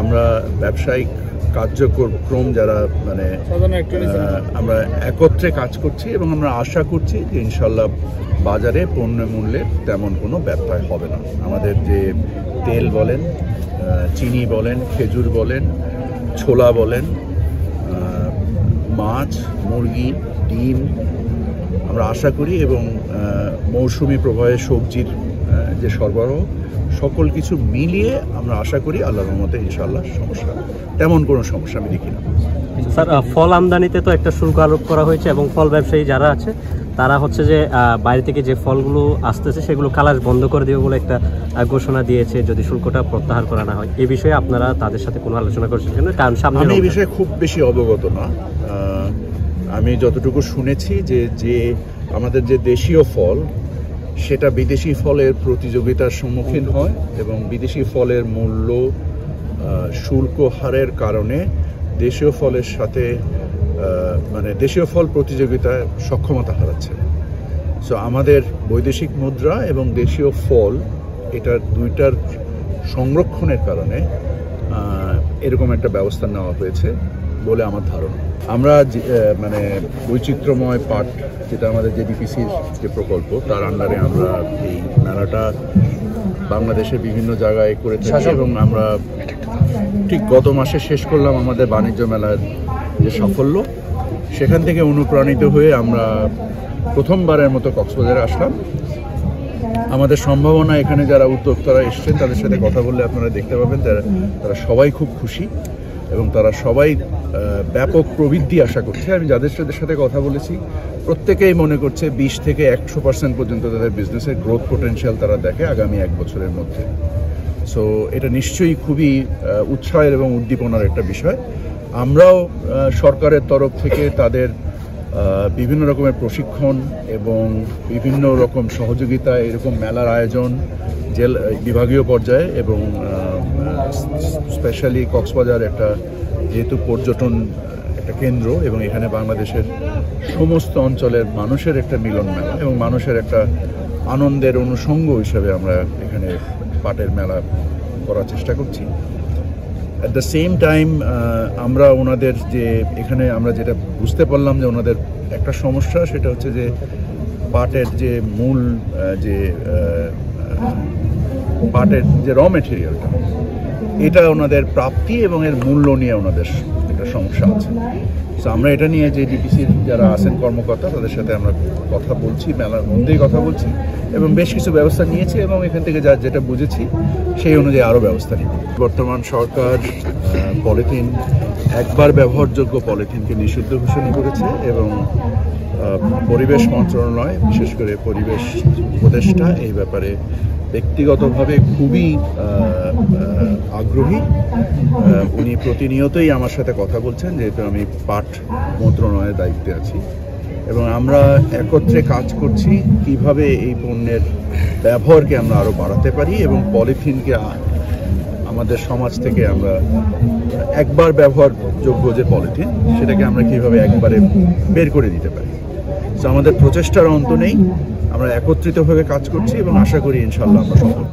আমরা ব্যবসায়িক কার্যক্রম যারা মানে আমরা একত্রে কাজ করছি এবং আমরা আশা করছি যে ইনশাল্লাহ বাজারে পণ্য মূল্যের তেমন কোনো ব্যত্যয় হবে না। আমাদের যে তেল বলেন, চিনি বলেন, খেজুর বলেন, ছোলা বলেন, মাছ, মুরগি, ডিম আমরা আশা করি এবং মৌসুমি প্রবাহে সবজির যে সরবরাহ সকল কিছু মিলিয়ে আমরা আশা করি আল্লাহর রহমতে ইনশাআল্লাহ তেমন কোনো সমস্যা আমি দেখি না। স্যার, ফল আমদানিতে তো একটা শুল্ক আরোপ করা হয়েছে এবং ফল ব্যবসায়ী যারা আছে তারা হচ্ছে যে বাইরে থেকে যে ফলগুলো আসতেছে সেগুলো খালাস বন্ধ করে দেবে বলে একটা ঘোষণা দিয়েছে যদি শুল্কটা প্রত্যাহার করা না হয়। এই বিষয়ে আপনারা তাদের সাথে কোনো আলোচনা করছেন কিনা? কারণ সামনে আমি এই বিষয়ে খুব বেশি অবগত না। আমি যতটুকু শুনেছি যে আমাদের যে দেশীয় ফল সেটা বিদেশি ফলের প্রতিযোগিতার সম্মুখীন হয় এবং বিদেশি ফলের মূল্য শুল্ক হারের কারণে দেশীয় ফলের সাথে মানে দেশীয় ফল প্রতিযোগিতায় সক্ষমতা হারাচ্ছে। সো আমাদের বৈদেশিক মুদ্রা এবং দেশীয় ফল এটার দুইটার সংরক্ষণের কারণে এরকম একটা ব্যবস্থা নেওয়া হয়েছে বলে আমার ধারণা। আমরা মানে বৈচিত্র্যময় পাট যেটা আমাদের জেডিপিসির যে প্রকল্প তার আন্ডারে আমরা এই মেলাটা বাংলাদেশের বিভিন্ন জায়গায় করে থাকি এবং আমরা ঠিক গত মাসে শেষ করলাম আমাদের বাণিজ্য মেলার যে সাফল্য, সেখান থেকে অনুপ্রাণিত হয়ে আমরা প্রথমবারের মতো কক্সবাজারে আসলাম। আমাদের সম্ভাবনা এখানে যারা উদ্যোক্তারা এসছেন তাদের সাথে কথা বললে আপনারা দেখতে পাবেন তারা সবাই খুব খুশি এবং তারা সবাই ব্যাপক প্রবৃদ্ধি আশা করছে। আমি যাদের সাথে কথা বলেছি প্রত্যেকেই মনে করছে 20 থেকে 100% পর্যন্ত তাদের বিজনেসের গ্রোথ পোটেনশিয়াল তারা দেখে আগামী 1 বছরের মধ্যে। সো এটা নিশ্চয়ই খুবই উৎসাহের এবং উদ্দীপনার একটা বিষয়। আমরাও সরকারের তরফ থেকে তাদের বিভিন্ন রকমের প্রশিক্ষণ এবং বিভিন্ন রকম সহযোগিতা এরকম মেলার আয়োজন বিভাগীয় পর্যায়ে এবং স্পেশালি কক্সবাজার একটা যেহেতু পর্যটন একটা কেন্দ্র এবং এখানে বাংলাদেশের সমস্ত অঞ্চলের মানুষের একটা মিলন মেলা এবং মানুষের একটা আনন্দের অনুষঙ্গ হিসেবে আমরা এখানে পাটের মেলা করার চেষ্টা করছি। অ্যাট দ্য সেম টাইম আমরা ওনাদের যে এখানে আমরা যেটা বুঝতে পারলাম যে ওনাদের একটা সমস্যা সেটা হচ্ছে যে পাটের যে মূল যে পাটের যে র মেটেরিয়ালটা এটা ওনাদের প্রাপ্তি এবং এর মূল্য নিয়ে ওনাদের একটা সমস্যা আছে। সো আমরা এটা নিয়ে যে ডিপিসির যারা আছেন কর্মকর্তা তাদের সাথে আমরা কথা বলছি, মেলার মধ্যেই কথা বলছি এবং বেশ কিছু ব্যবস্থা নিয়েছি এবং এখান থেকে যেটা বুঝেছি সেই অনুযায়ী আরও ব্যবস্থা নিব। বর্তমান সরকার পলিথিন একবার ব্যবহারযোগ্য পলিথিনকে নিষিদ্ধ ঘোষণা করেছে এবং পরিবেশ মন্ত্রণালয় বিশেষ করে পরিবেশ উপদেষ্টা এই ব্যাপারে ব্যক্তিগতভাবে খুবই আগ্রহী। উনি প্রতিনিয়তই আমার সাথে কথা বলছেন যেহেতু আমি পাট মন্ত্রণালয়ের দায়িত্বে আছি এবং আমরা একত্রে কাজ করছি কিভাবে এই পণ্যের ব্যবহারকে আমরা আরও বাড়াতে পারি এবং পলিথিনকে আমাদের সমাজ থেকে আমরা একবার ব্যবহারযোগ্য যে পলিথিন সেটাকে আমরা কিভাবে একবারে বের করে দিতে পারি। তো আমাদের প্রচেষ্টার অন্ত নেই, আমরা একত্রিতভাবে কাজ করছি এবং আশা করি ইনশাআল্লাহ আমরা সফল।